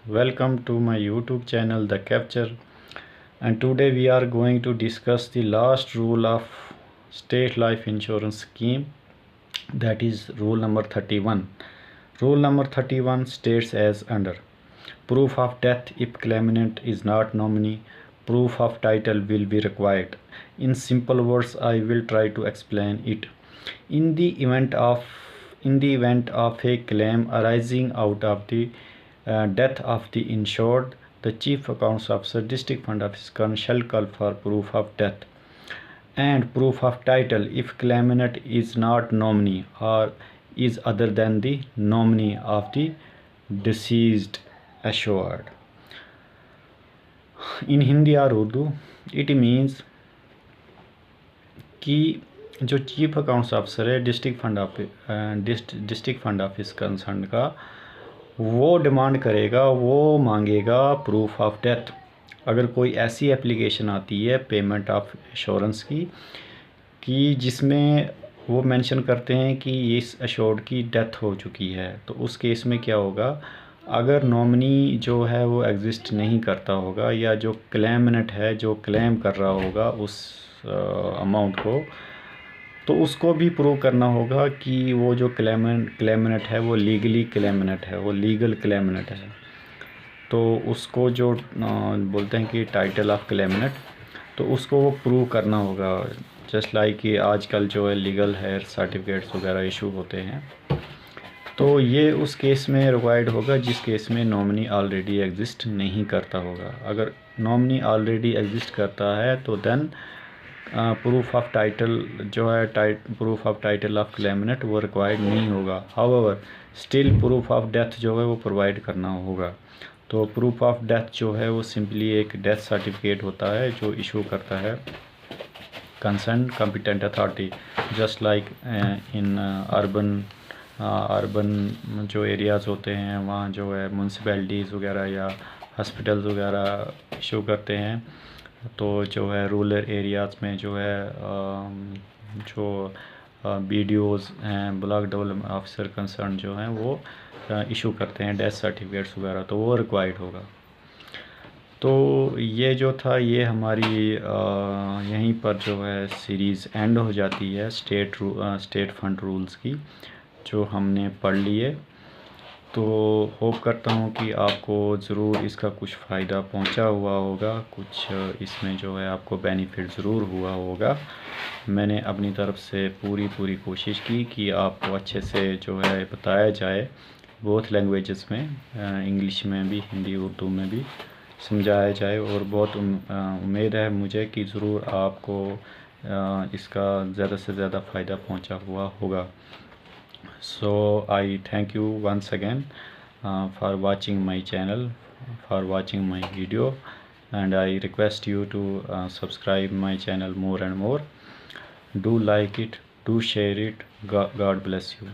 welcome to my YouTube channel The Capture, and today we are going to discuss the last rule of state life insurance scheme, that is rule number 31. Rule number 31 states as under: proof of death if claimant is not nominee, proof of title will be required. In simple words, I will try to explain it. In the event of a claim arising out of the death of the insured, the Chief Accounts Officer, District Fund Office shall call for proof of death and proof of title if claimant is not nominee or is other than the nominee of the deceased assured. In Hindi or Urdu, it means कि जो chief accounts officer है district fund office concern का, वो demand करेगा, वो मांगेगा proof of death. अगर कोई ऐसी एप्लीकेशन आती है पेमेंट ऑफ इंश्योरेंस की कि जिसमें वो मेंशन करते हैं कि इस एश्योर्ड की डेथ हो चुकी है, तो उस केस में क्या होगा, अगर नॉमिनी जो है वो एग्जिस्ट नहीं करता होगा या जो क्लेमनेंट है जो क्लेम कर रहा होगा उस अमाउंट को, तो उसको भी प्रूव करना होगा कि वो जो क्लेमनेंट है वो लीगली क्लेमनेंट है, वो लीगल क्लेमनेंट है। तो उसको जो बोलते हैं कि टाइटल ऑफ क्लेमनेंट, तो उसको वो प्रूव करना होगा। जस्ट लाइक कि आजकल जो है लीगल हेयर सर्टिफिकेट्स वगैरह इशू होते हैं, तो ये उस केस में रिक्वायर्ड होगा जिस केस में नॉमिनी ऑलरेडी एग्जिस्ट नहीं करता होगा। अगर नॉमिनी ऑलरेडी एग्जिस्ट करता है तो देन प्रूफ ऑफ टाइटल जो है प्रूफ ऑफ टाइटल ऑफ क्लेमनेंट वो रिक्वायर्ड नहीं होगा। However still proof of death जो है वो प्रोवाइड करना होगा। तो प्रूफ ऑफ डेथ जो है वो सिंपली एक डेथ सर्टिफिकेट होता है जो इशू करता है concern competent authority. Just like in urban जो एरियाज़ होते हैं वहाँ जो है म्यूनसिपैलिटीज़ वगैरह या हॉस्पिटल्स वगैरह इशू करते हैं। तो जो है रूरल एरियाज़ में जो है जो BDOs हैं, ब्लॉक डेवलपमेंट ऑफिसर कंसर्न जो हैं वो इशू करते हैं डेथ सर्टिफिकेट्स वगैरह, तो वो रिक्वायर्ड होगा। तो ये जो था ये हमारी यहीं पर जो है सीरीज़ एंड हो जाती है स्टेट फंड रूल्स की, जो हमने पढ़ लिए। तो होप करता हूँ कि आपको ज़रूर इसका कुछ फ़ायदा पहुँचा हुआ होगा, कुछ इसमें जो है आपको बेनिफिट ज़रूर हुआ होगा। मैंने अपनी तरफ से पूरी कोशिश की कि आपको अच्छे से जो है बताया जाए, बोथ लैंग्वेजेस में, इंग्लिश में भी हिंदी उर्दू में भी समझाया जाए। और बहुत उम्मीद है मुझे कि ज़रूर आपको इसका ज़्यादा से ज़्यादा फ़ायदा पहुँचा हुआ होगा। So I thank you once again for watching my channel, for watching my video, and I request you to subscribe my channel more and more. Do like it, do share it. God bless you.